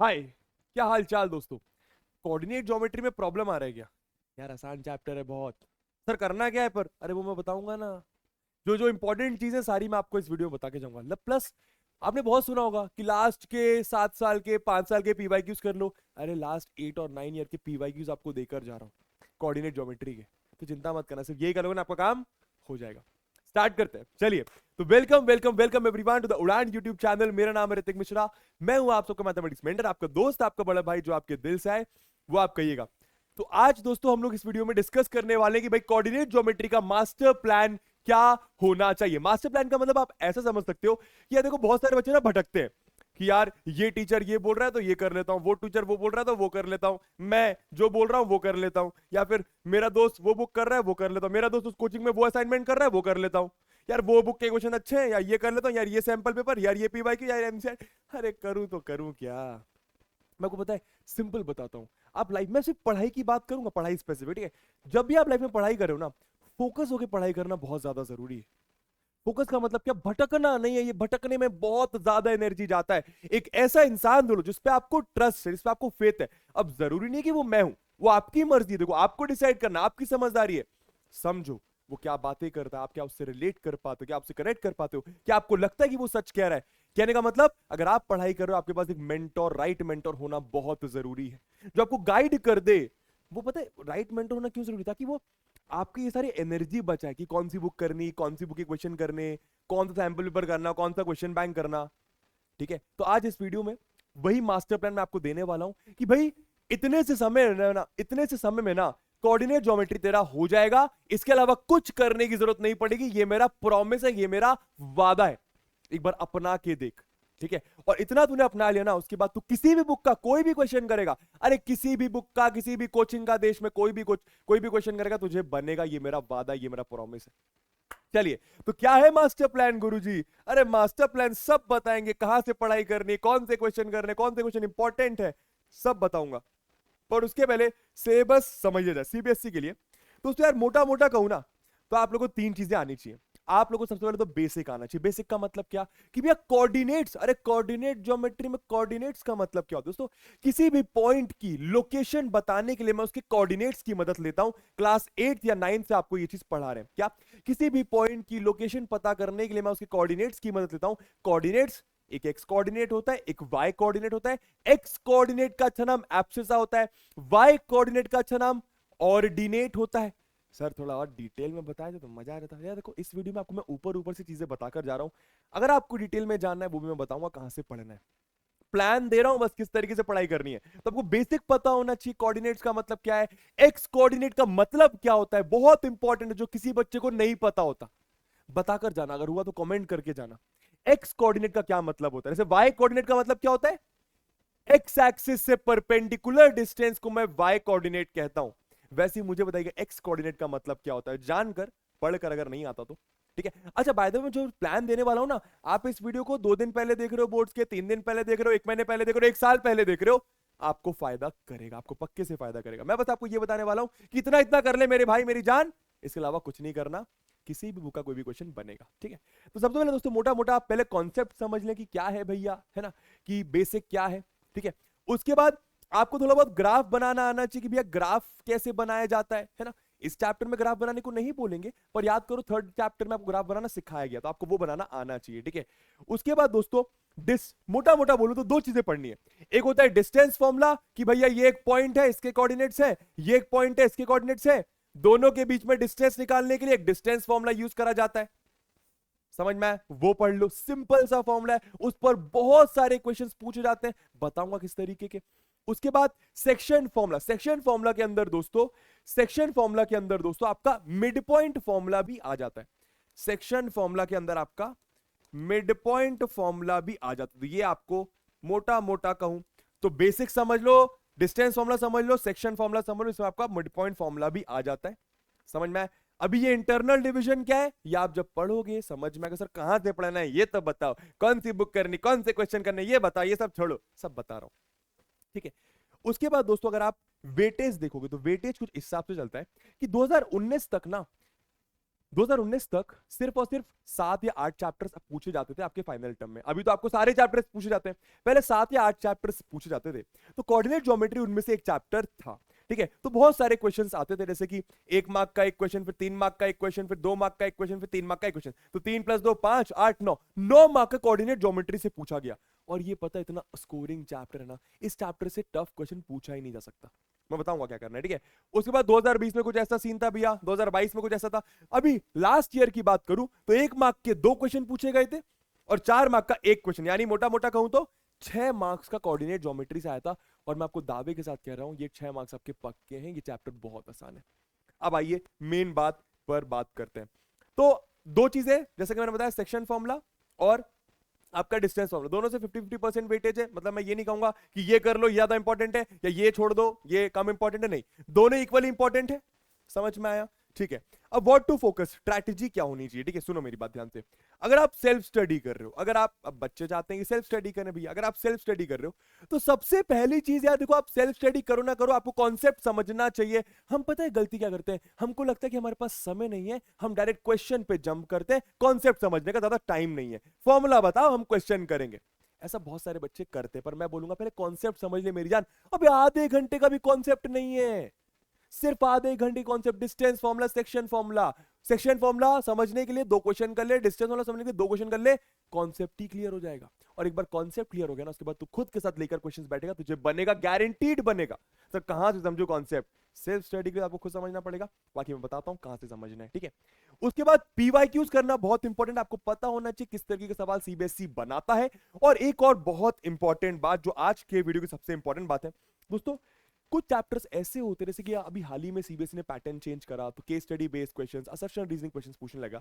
हाय। क्या हाल चाल दोस्तों। कोऑर्डिनेट ज्योमेट्री में प्रॉब्लम आ रहा है क्या? यार आसान चैप्टर है बहुत। सर करना क्या है पर अरे वो मैं बताऊंगा ना। जो जो इंपॉर्टेंट चीजें सारी मैं आपको इस वीडियो में बता के जाऊंगा प्लस आपने बहुत सुना होगा कि लास्ट के 7 साल के 5 साल के पीवाईक्यूज कर लो। अरे लास्ट 8 और 9 ईयर के पीवाईक्यूज आपको देकर जा रहा हूँ कोऑर्डिनेट ज्योमेट्री के। तो चिंता मत करना, सिर्फ यही करोगे ना आपका काम हो जाएगा। स्टार्ट करते हैं चलिए। तो welcome welcome welcome everyone to the Udaan YouTube channel. मेरा नाम है ऋतिक मिश्रा। मैं हूं आप सबका मैथमेटिक्स मेंटर, आपका दोस्त, आपका बड़ा भाई, जो आपके दिल से आए वो आप कहिएगा। तो आज दोस्तों हम लोग इस वीडियो में डिस्कस करने वाले हैं कि भाई कोऑर्डिनेट ज्योमेट्री का मास्टर प्लान क्या होना चाहिए। मास्टर प्लान का मतलब आप ऐसा समझ सकते हो कि यार देखो बहुत सारे बच्चे ना भटकते हैं कि यार ये टीचर ये बोल रहा है तो ये कर लेता हूं, वो टीचर वो बोल रहा है तो वो कर लेता हूं, मैं जो बोल रहा हूं वो कर लेता हूं, या फिर मेरा दोस्त वो बुक कर रहा है वो कर लेता हूं, मेरा दोस्त उस कोचिंग में वो असाइनमेंट कर रहा है वो कर लेता हूं, यार वो बुक के क्वेश्चन अच्छे हैं, यार ये कर लेता हूँ, यार ये सैंपल पेपर, यार ये पीवाई की, यार एमसीआर। अरे करूं तो करूं क्या? मैं आपको पता है, सिंपल बताता हूँ। आप लाइफ में सिर्फ पढ़ाई की बात करूंगा, पढ़ाई स्पेसिफिक, ठीक है। जब भी आप लाइफ में पढ़ाई कर रहे हो ना, फोकस होकर पढ़ाई करना बहुत ज्यादा जरूरी है। फोकस का मतलब क्या? भटकना नहीं है। ये भटकने में बहुत ज्यादा एनर्जी जाता है। एक ऐसा इंसान ढूंढो जिसपे आपको ट्रस्ट है, जिसपे आपको फेथ है। अब जरूरी नहीं कि वो मैं हूं, वो आपकी मर्जी है। देखो आपको डिसाइड करना, आपकी समझदारी है। समझो वो क्या बातें करता है, आप क्या उससे रिलेट कर पाते हो, क्या आपसे कनेक्ट कर पाते हो, क्या आपको लगता है कि वो सच कह रहा है। कहने का मतलब अगर आप पढ़ाई कर रहे हो, आपके पास एक मेंटोर, राइट मेंटोर होना बहुत जरूरी है, जो आपको गाइड कर दे। वो पता है राइट मेंटोर होना क्यों जरूरी? ताकि वो आपकी ये सारी एनर्जी बचाए कि कौन सी बुक करनी, कौन सी बुक के क्वेश्चन करने, कौन सा सैंपल पेपर करना, कौन सा क्वेश्चन बैंक करना। ठीक है, तो आज इस वीडियो में वही मास्टर प्लान मैं आपको देने वाला हूं कि भाई इतने से समय में ना कोऑर्डिनेट ज्योमेट्री तेरा हो जाएगा। इसके अलावा कुछ करने की जरूरत नहीं पड़ेगी। ये मेरा प्रॉमिस है, ये मेरा वादा है। एक बार अपना के देख। ठीक है, और इतना तूने अपना लिया ना, उसके बाद तू किसी भी बुक का कोई भी क्वेश्चन करेगा, अरे किसी भी बुक का, किसी भी कोचिंग का, देश में कोई भी क्वेश्चन करेगा, तुझे बनेगा। ये मेरा वादा, ये मेरा प्रॉमिस है। चलिए, तो क्या है मास्टर प्लान गुरुजी? अरे मास्टर प्लान सब बताएंगे, कहां से पढ़ाई करनी, कौन से क्वेश्चन करने, कौन से क्वेश्चन इंपॉर्टेंट है, सब बताऊंगा। पर उसके पहले सिलेबस समझिए जाए सीबीएसई के लिए। तो उसको यार मोटा मोटा कहूं ना, तो आप लोगों को 3 चीजें आनी चाहिए। आप लोगों को सबसे पहले तो बेसिक आना चाहिए। बेसिक का मतलब क्या? कि भैया कोऑर्डिनेट्स, अरे कोऑर्डिनेट ज्योमेट्री में कोऑर्डिनेट्स का मतलब क्या होता है दोस्तों? किसी भी पॉइंट की लोकेशन बताने के लिए मैं उसके कोऑर्डिनेट्स की मदद लेता हूं। क्लास 8 या 9 से आपको ये चीज पढ़ा रहे हैं क्या? किसी भी पॉइंट की लोकेशन पता करने के लिए मैं उसके कोऑर्डिनेट्स की मदद लेता हूं। कोऑर्डिनेट्स, एक एक्स कोऑर्डिनेट होता है, एक वाई कोऑर्डिनेट होता है। एक्स कोऑर्डिनेट का अच्छा नाम एब्सिसा होता है, वाई कोऑर्डिनेट का अच्छा नाम ऑर्डिनेट होता है। सर थोड़ा और डिटेल में बताया तो मजा आ जाता है यार। देखो इस वीडियो में आपको मैं ऊपर ऊपर से चीजें बताकर जा रहा हूं। अगर आपको डिटेल में जानना है वो भी मैं बताऊंगा कहां से पढ़ना है। प्लान दे रहा हूं बस किस तरीके से पढ़ाई करनी है। तो आपको बेसिक पता होना चाहिए कोऑर्डिनेट्स का मतलब क्या है, एक्स कोऑर्डिनेट का मतलब क्या होता है। बहुत इंपॉर्टेंट है, जो किसी बच्चे को नहीं पता होता। बताकर जाना, अगर हुआ तो कमेंट करके जाना। एक्स कोऑर्डिनेट का क्या मतलब होता है, जैसे वाई कोऑर्डिनेट का मतलब क्या होता है? एक्स एक्सिस से परपेंडिकुलर डिस्टेंस को मैं वाई कोऑर्डिनेट कहता हूं। वैसे ही मुझे बताइएगा एक्स कोऑर्डिनेट का मतलब क्या होता है, जानकर, पढ़कर अगर नहीं आता तो। ठीक है, अच्छा बाय द वे जो प्लान देने वाला हूं ना, आप इस वीडियो को 2 दिन पहले देख रहे हो बोर्ड्स के, 3 दिन पहले देख रहे हो, 1 महीने पहले देख रहे हो, 1 साल पहले देख रहे हो, आपको फायदा करेगा, आपको पक्के से फायदा करेगा। मैं बस आपको ये बताने वाला हूं कि इतना इतना कर ले मेरे भाई मेरी जान, इसके अलावा कुछ नहीं करना। किसी भी बुक का कोई भी क्वेश्चन बनेगा। ठीक है, तो सबसे पहले दोस्तों मोटा मोटा आप पहले कॉन्सेप्ट समझ लें कि क्या है भैया, है ना, कि बेसिक क्या है। ठीक है, उसके बाद आपको थोड़ा बहुत ग्राफ बनाना आना चाहिए कि भैया ग्राफ कैसे बनाया जाता है ना। इस चैप्टर में ग्राफ बनाने को नहीं बोलेंगे, पर याद करो 3rd चैप्टर में आपको ग्राफ बनाना सिखाया गया, तो आपको वो बनाना आना चाहिए। ठीक है, उसके बाद दोस्तों मोटा मोटा बोलूं तो 2 चीजें पढ़नी है। एक होता है डिस्टेंस फॉर्मूला कि भैया ये एक पॉइंट है, इसके कोऑर्डिनेट्स है, ये एक पॉइंट है, इसके कोऑर्डिनेट्स है। दोनों के बीच में डिस्टेंस निकालने के लिए एक डिस्टेंस फॉर्मूला यूज करा जाता है। समझ में आया? वो पढ़ लो, सिंपल सा फॉर्मूला है, उस पर बहुत सारे क्वेश्चंस पूछे जाते हैं, बताऊंगा किस तरीके के। उसके बाद सेक्शन फॉर्मूला। सेक्शन फॉर्मूला के अंदर दोस्तों, सेक्शन फॉर्मूला के अंदर दोस्तों आपका मिड पॉइंट फॉर्मूला भी आ जाता है। सेक्शन फॉर्मूला के अंदर आपका मिड पॉइंट फॉर्मूला भी आ जाता है। तो ये आपको मोटा मोटा कहूं तो बेसिक समझ लो, डिस्टेंस फॉर्मूला समझ लो, सेक्शन फॉर्मूला समझ लो, इसमें आपका मिड पॉइंट फॉर्मूला भी आ जाता है। समझ में आया? अभी ये इंटरनल डिवीजन क्या है, ये आप जब पढ़ोगे समझ में आएगा। सर कहां से पढ़ना है ये तो बताओ, कौन सी बुक करनी, कौन से क्वेश्चन करने, ये बताओ, ये सब छोड़ो, सब बता रहा हूं। ठीक है, उसके बाद दोस्तों अगर आप वेटेज देखोगे तो वेटेज कुछ इस हिसाब से चलता है कि 2019 तक ना 2019 तक सिर्फ और सिर्फ 7 या 8 चैप्टर्स पूछे जाते थे आपके फाइनल टर्म में। अभी तो आपको सारे चैप्टर्स पूछे जाते हैं, पहले 7 या 8 चैप्टर्स पूछे जाते थे। तो कोऑर्डिनेट ज्योमेट्री उनमें से एक चैप्टर था, ठीक है। तो बहुत सारे क्वेश्चंस आते थे, जैसे कि 1 मार्क का एक क्वेश्चन, फिर 3 मार्क का एक क्वेश्चन, फिर 2 मार्क का एक क्वेश्चन, फिर 3 मार्क का एक क्वेश्चन। तो 3 + 2 5, 8 9, 9 मार्क का कोऑर्डिनेट ज्योमेट्री से पूछा गया। और ये पता है इतना स्कोरिंग चैप्टर है ना, इस चैप्टर से टफ क्वेश्चन पूछा ही नहीं जा सकता। मैं बताऊंगा क्या करना है, ठीक है। उसके बाद 2020 में कुछ ऐसा सीन था भैया, 2022 में कुछ ऐसा था। अभी लास्ट ईयर की बात करूं तो 1 मार्क के 2 क्वेश्चन पूछे गए थे और 4 मार्क का एक क्वेश्चन, यानी मोटा मोटा कहूं तो 6 मार्क्स का कोऑर्डिनेट ज्योमेट्री से आया था। और मैं आपको दावे के साथ कह रहा हूं ये 6 मार्क्स आपके पक्के हैं, ये चैप्टर बहुत आसान है। अब आइए मेन बात पर बात करते हैं। तो दो चीजें, जैसे कि मैंने बताया, सेक्शन फॉर्मूला और आपका डिस्टेंस फॉर्मूला, दोनों से 50-50% वेटेज है। मतलब मैं ये नहीं कहूंगा कि ये कर लो, ये ज्यादा इंपॉर्टेंट है, या ये छोड़ दो, ये कम इंपॉर्टेंट है, नहीं, दोनों इक्वली इंपॉर्टेंट है। समझ में आया, ठीक है। अब व्हाट टू फोकस, स्ट्रैटेजी क्या होनी चाहिए, ठीक है। सुनो मेरी बात ध्यान से। अगर आप सेल्फ स्टडी कर रहे हो, अगर आप, अब बच्चे चाहते हैं कि सेल्फ स्टडी करें भैया, अगर आप सेल्फ स्टडी कर रहे हो तो सबसे पहली चीज यार देखो, आप सेल्फ स्टडी करो ना करो, आपको कॉन्सेप्ट समझना चाहिए। हम पता है गलती क्या करते हैं, हमको लगता है कि हमारे पास समय नहीं है, हम डायरेक्ट क्वेश्चन पे जंप करते हैं, कॉन्सेप्ट समझने का ज्यादा टाइम नहीं है, फॉर्मूला बताओ हम क्वेश्चन करेंगे। ऐसा बहुत सारे बच्चे करते हैं, पर मैं बोलूंगा पहले कॉन्सेप्ट समझ ले मेरी जान। अबे आधे घंटे का भी कॉन्सेप्ट नहीं है, सिर्फ आधे घंटे concept, distance formula, section formula. Section formula समझने के लिए 2 क्वेश्चन कर ले, डिस्टेंस फॉर्मूला समझने के लिए 2 क्वेश्चन कर ले, कॉन्सेप्ट ही क्लियर हो जाएगा। और एक बार कॉन्सेप्ट क्लियर हो गया ना, उसके बाद तू खुद के साथ लेकर क्वेश्चंस बैठेगा, तुझे बनेगा, गारंटीड बनेगा। सर कहां से समझो कॉन्सेप्ट, सेल्फ स्टडी के लिए आपको खुद समझना पड़ेगा, बाकी मैं बताता हूं कहां से समझना है, ठीक है। उसके बाद पीवाईक्यूज करना बहुत इंपॉर्टेंट, आपको पता होना चाहिए किस तरीके के सवाल सीबीएसई बनाता है। और एक और बहुत इंपॉर्टेंट बात, जो आज के वीडियो की सबसे इंपॉर्टेंट बात है दोस्तों, कुछ चैप्टर्स ऐसे होते हैं, जैसे कि अभी हाल ही में सीबीएसई ने पैटर्न चेंज करा, तो case study based questions, assertion reasoning questions पूछने लगा।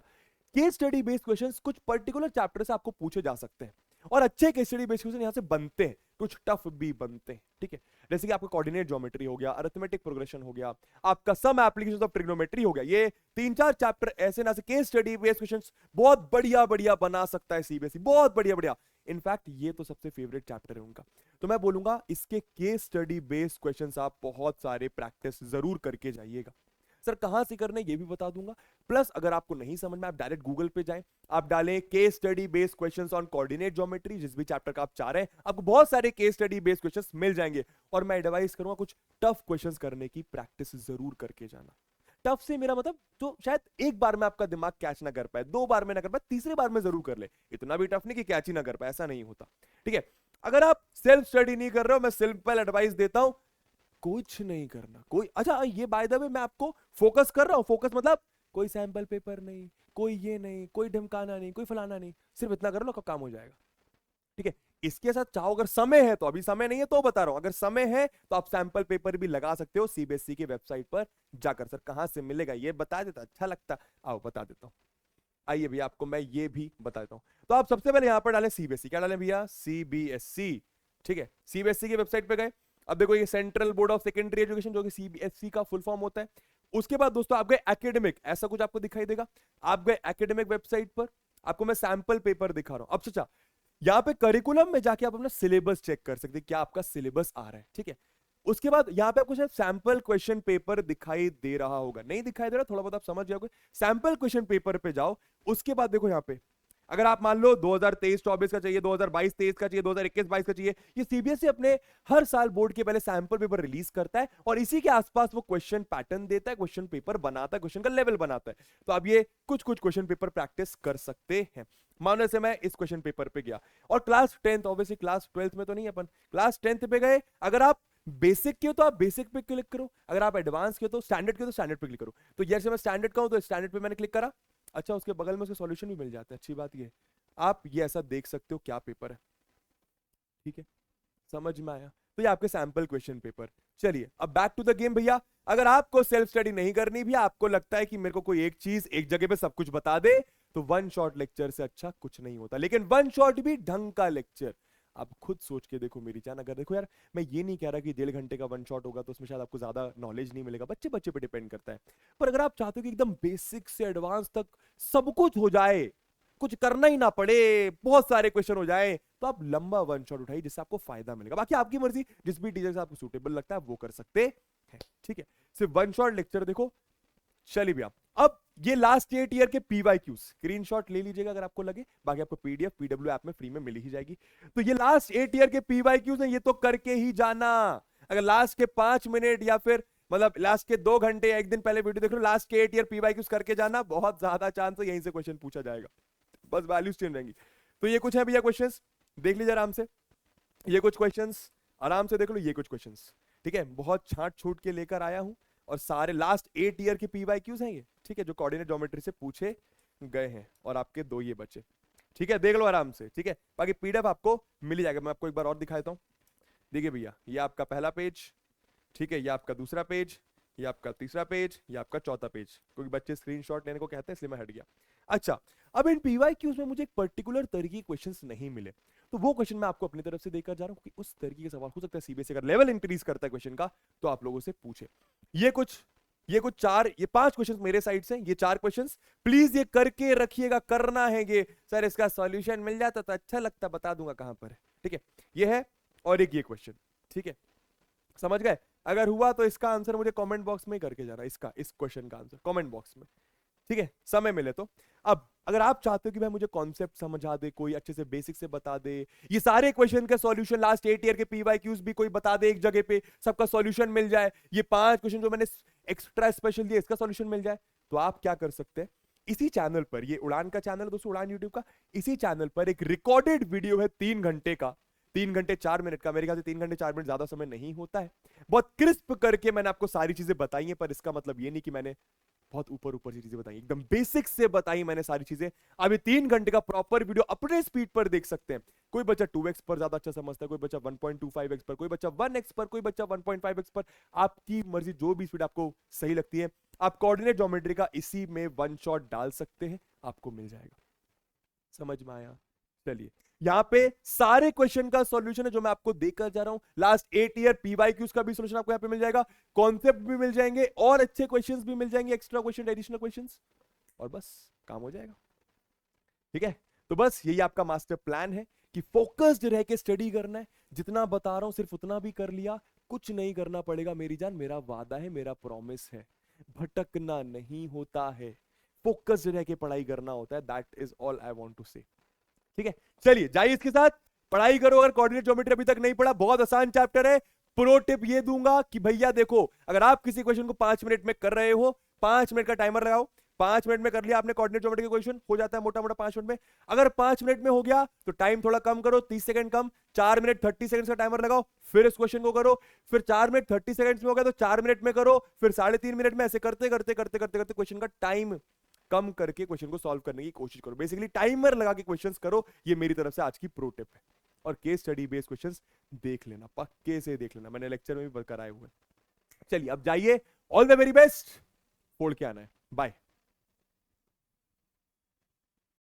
केस स्टडी बेस्ड क्वेश्चंस कुछ पर्टिकुलर चैप्टर से आपको पूछे जा सकते हैं, और अच्छे केस स्टडी बेस्ड क्वेश्चन यहां से बनते हैं, कुछ टफ भी बनते हैं, ठीक है। जैसे कि आपका कोऑर्डिनेट ज्योमेट्री हो गया, अरिथमेटिक प्रोग्रेशन हो गया, आपका सम एप्लीकेशंस ऑफ ट्रिग्नोमेट्री हो गया, ये 3-4 चैप्टर ऐसे ना से केस स्टडी बेस्ड क्वेश्चंस बहुत बढ़िया बढ़िया बना सकता है सीबीएसई, बहुत बढ़िया बढ़िया। इनफैक्ट ये तो सबसे फेवरेट चैप्टर है उनका। तो मैं बोलूंगा इसके केस स्टडी बेस्ड क्वेश्चंस आप बहुत सारे प्रैक्टिस जरूर करके जाइएगा। सर कहां से करने ये भी बता दूंगा। प्लस अगर आपको नहीं समझ में, आप डायरेक्ट गूगल पे जाएं, आप डालें case study based questions on coordinate geometry, जिस भी चैप्टर का आप चाह रहे हैं, आपको बहुत सारे केस स्टडी बेस्ड क्वेश्चंस मिल जाएंगे। और मैं एडवाइस करूंगा कुछ टफ क्वेश्चंस करने की प्रैक्टिस जरूर करके जाना। टफ से मेरा मतलब जो शायद एक बार में आपका दिमाग कैच ना कर पाए, 2 बार में ना कर पाए, तीसरे बार में जरूर कर ले। इतना भी टफ नहीं कि कैच ही ना कर पाए, ऐसा नहीं होता, ठीक है। अगर आप सेल्फ स्टडी नहीं कर रहे हो, मैं सिंपल एडवाइस देता हूं, कुछ नहीं करना। कोई, अच्छा ये बाय द वे मैं आपको फोकस कर रहा हूं, फोकस मतलब कोई सैंपल पेपर नहीं, कोई ये नहीं, कोई ढमकाना नहीं, कोई फलाना नहीं, सिर्फ इतना कर लो, आपका काम हो जाएगा, ठीक है। इसके साथ चाहो, अगर समय है तो, अभी समय नहीं है तो बता रहा हूं, अगर समय है तो आप सैंपल पेपर भी लगा सकते हो सीबीएसई की वेबसाइट पर जाकर। सर कहां से मिलेगा ये बता देता, अच्छा लगता, आओ बता देता हूं। आइए भैया आपको मैं ये भी बता देता हूं। तो आप सबसे पहले यहां पर डालें सीबीएसई, क्या डालें भैया, सीबीएसई, ठीक है। सीबीएसई की वेबसाइट पे गए, अब देखो ये central board of secondary education, जो कि सीबीएसई का फुल फॉर्म होता है। उसके बाद दोस्तों आप गए एकेडमिक, ऐसा कुछ आपको दिखाई देगा, आप गए एकेडमिक वेबसाइट पर, आपको मैं सैंपल पेपर दिखा रहा हूं। अब सोचा यहाँ पे करिकुलम में जाके आप अपना सिलेबस चेक कर सकते हैं, क्या आपका सिलेबस आ रहा है, ठीक है। उसके बाद यहाँ पे आपको शायद सैंपल क्वेश्चन पेपर दिखाई दे रहा होगा, नहीं दिखाई दे रहा, थोड़ा बहुत आप समझ जाओगे। सैंपल क्वेश्चन पेपर पे जाओ, उसके बाद देखो यहाँ पे, अगर आप मान लो 2023-24 का चाहिए, 2022-23 का चाहिए, 2021-22 का चाहिए, ये सीबीएसई अपने हर साल बोर्ड के पहले सैंपल पेपर रिलीज करता है, और इसी के आसपास वो क्वेश्चन पैटर्न देता है, क्वेश्चन पेपर बनाता है, क्वेश्चन का लेवल बनाता है। तो अब ये कुछ कुछ क्वेश्चन पेपर प्रैक्टिस कर सकते हैं। मानो से मैं इस क्वेश्चन पेपर पे गया, और class 10th, obviously class 12th में तो नहीं, अपन क्लास 10th पे गए। अगर आप बेसिक के हो तो आप बेसिक पे क्लिक करो, अगर आप एडवांस के हो तो स्टैंडर्ड के हो तो स्टैंडर्ड पे क्लिक करो। तो जैसे मैं स्टैंडर्ड का हूं तो स्टैंडर्ड पे मैंने क्लिक करा। अच्छा उसके बगल में उसके सॉल्यूशन भी मिल जाता है, अच्छी बात ये, आप ये ऐसा देख सकते हो क्या पेपर है, ठीक है। समझ में आया, तो ये आपके सैंपल क्वेश्चन पेपर। चलिए अब बैक टू द गेम भैया। अगर आपको सेल्फ स्टडी नहीं करनी भी, आपको लगता है कि मेरे को कोई एक चीज एक जगह पे सब कुछ बता दे, तो वन शॉट लेक्चर से अच्छा कुछ नहीं होता, लेकिन वन शॉट भी ढंग का लेक्चर। आप खुद सोच के देखो मेरी जान, अगर देखो यार, मैं ये नहीं कह रहा कि 1.5 घंटे का वन शॉट होगा तो उसमें शायद आपको ज्यादा नॉलेज नहीं मिलेगा, बच्चे बच्चे पे डिपेंड करता है। पर अगर आप चाहते हो कि एकदम बेसिक से एडवांस तक सब कुछ हो जाए, कुछ करना ही ना पड़े, बहुत सारे क्वेश्चन हो जाए, तो आप लंबा वन शॉट उठाइए, जिससे आपको फायदा मिलेगा। बाकी आपकी मर्जी, जिस भी टीचर से आपको सूटेबल लगता है वो कर सकते हैं, ठीक है। सिर्फ वन शॉट लेक्चर देखो। चलिए भैया अब ये लास्ट 8 ईयर के पीवाईक्यूज स्क्रीनशॉट ले लीजिएगा अगर आपको लगे, बाकी आपको पीडीएफ पीडब्ल्यू ऐप में फ्री में मिल ही जाएगी। तो ये लास्ट 8 ईयर के पीवाईक्यूज है, ये तो करके ही जाना। अगर लास्ट के 5 मिनट या फिर मतलब लास्ट के 2 घंटे या एक दिन पहले वीडियो देख लो, लास्ट के 8 ईयर पीवाईक्यूज करके जाना, बहुत ज्यादा चांस है यहीं से क्वेश्चन पूछा जाएगा, बस वैल्यूज चेंज रहेंगी। तो ये कुछ है भैया क्वेश्चंस, देख लीजिए आराम से, ये कुछ क्वेश्चंस आराम से देख लो, ये कुछ क्वेश्चंस, ठीक है, बहुत छांट छूट के लेकर आया हूं और सारे लास्ट 8 ईयर के पीवाईक्यूज हैं ये, ठीक है, जो कोऑर्डिनेट ज्योमेट्री से पूछे गए हैं और आपके 2 ये बचे, ठीक है, देख लो आराम से, ठीक है। बाकी पीडीएफ आपको मिल जाएगा, मैं आपको एक बार और दिखा देता हूं। देखिए भैया, ये आपका पहला पेज, ठीक है, ये आपका दूसरा पेज, ये आपका तीसरा पेज, ये आपका चौथा पेज, क्योंकि बच्चे स्क्रीनशॉट लेने को कहते हैं इसलिए मैं हट गया। अच्छा, अब इन पीवाईक्यूज में मुझे एक पर्टिकुलर तरीके के क्वेश्चंस नहीं मिले, तो वो क्वेश्चन मैं आपको अपनी तरफ से देकर जा रहा हूं कि उस तरीके के सवाल हो सकता है सीबीएसई अगर लेवल इंक्रीज करता है क्वेश्चन का तो आप लोगों से पूछे। ये कुछ 5 क्वेश्चंस मेरे साइड से, ये 4 क्वेश्चंस प्लीज ये करके रखिएगा, करना है ये। सर इसका सॉल्यूशन मिल जाता तो अच्छा लगता, बता दूंगा कहां पर है, ठीक है, ये है और एक ये क्वेश्चन, ठीक है, समझ गए। अगर हुआ तो इसका आंसर मुझे कमेंट बॉक्स में ही करके जाना, इसका इस क्वेश्चन का आंसर कमेंट बॉक्स में, ठीक है, समय मिले तो। अब अगर आप चाहते हो कि भाई मुझे कॉन्सेप्ट समझा दे, कोई अच्छे से बेसिक से बता दे, ये सारे क्वेश्चन का सॉल्यूशन लास्ट 8 ईयर के पीवाईक्यूज भी कोई बता दे एक जगह पे, सबका सॉल्यूशन मिल जाए, ये 5 क्वेश्चन जो मैंने एक्स्ट्रा स्पेशल दिए इसका सॉल्यूशन मिल जाए, तो आप क्या कर सकते हैं, इसी चैनल पर, ये उड़ान का चैनल है दोस्तों, उड़ान यूट्यूब का, इसी चैनल पर एक रिकॉर्डेड वीडियो है 3 घंटे का, 3 घंटे 4 मिनट का, मेरे ख्याल से 3 घंटे 4 मिनट ज्यादा समय नहीं होता है, बहुत क्रिस्प करके मैंने आपको सारी चीजें बताई हैं, पर इसका मतलब ये नहीं कि मैंने बहुत ऊपर ऊपर की चीजें बताई, एकदम बेसिक से बताई मैंने सारी चीजें। अभी 3 घंटे का प्रॉपर वीडियो अपने स्पीड पर देख सकते हैं, कोई बच्चा 2x पर ज्यादा अच्छा समझता है, कोई बच्चा 1.25x पर, कोई बच्चा 1x पर, कोई बच्चा 1.5x पर, आपकी मर्जी, जो भी स्पीड आपको सही लगती है, आप कोऑर्डिनेट ज्योमेट्री का इसी में 1 शॉट डाल सकते हैं, आपको मिल जाएगा। समझ में आया? चलिए, यहां पे सारे क्वेश्चन का सॉल्यूशन है जो मैं आपको देकर जा रहा हूं, लास्ट 8 ईयर पीवाईक्यूज का भी सॉल्यूशन आपको यहां पे मिल जाएगा, कॉन्सेप्ट भी मिल जाएंगे और अच्छे क्वेश्चंस भी मिल जाएंगे, एक्स्ट्रा क्वेश्चन, एडिशनल क्वेश्चंस, और बस काम हो जाएगा, ठीक है। तो बस यही आपका मास्टर प्लान है कि फोकस्ड रह के स्टडी करना है, जितना बता रहा हूं सिर्फ उतना भी कर लिया, कुछ नहीं करना पड़ेगा मेरी जान, मेरा वादा है, मेरा प्रॉमिस है, भटकना नहीं होता है, फोकस्ड रह के पढ़ाई करना होता है, that is all I want to say, ठीक है। चलिए जाइए इसके साथ पढ़ाई करो, अगर कोऑर्डिनेट ज्योमेट्री अभी तक नहीं पढ़ा, बहुत आसान चैप्टर है। प्रो टिप ये दूंगा कि भैया देखो, अगर आप किसी क्वेश्चन को 5 मिनट में कर रहे हो, 5 मिनट का टाइमर लगाओ, 5 मिनट में कर लिया आपने कोऑर्डिनेट ज्योमेट्री का क्वेश्चन, हो जाता है मोटा मोटा 5 मिनट में। अगर 5 मिनट में हो गया तो टाइम थोड़ा कम करो, 30 सेकंड कम, 4 मिनट 30 सेकंड का टाइमर लगाओ, फिर इस क्वेश्चन को करो, फिर 4 मिनट 30 सेकंड में हो गया तो 4 मिनट में करो, फिर 3.5 मिनट में, ऐसे करते करते करते करते करते क्वेश्चन का टाइम कम करके क्वेश्चन को सॉल्व करने की कोशिश करो, बेसिकली टाइमर लगा के क्वेश्चंस करो, ये मेरी तरफ से आज की प्रो टिप है। और केस स्टडी बेस्ड क्वेश्चंस देख लेना, पक्के से देख लेना, मैंने लेक्चर में भी कराए हुए। चलिए अब जाइए, ऑल द वेरी बेस्ट, फोड़ के आना है, बाय।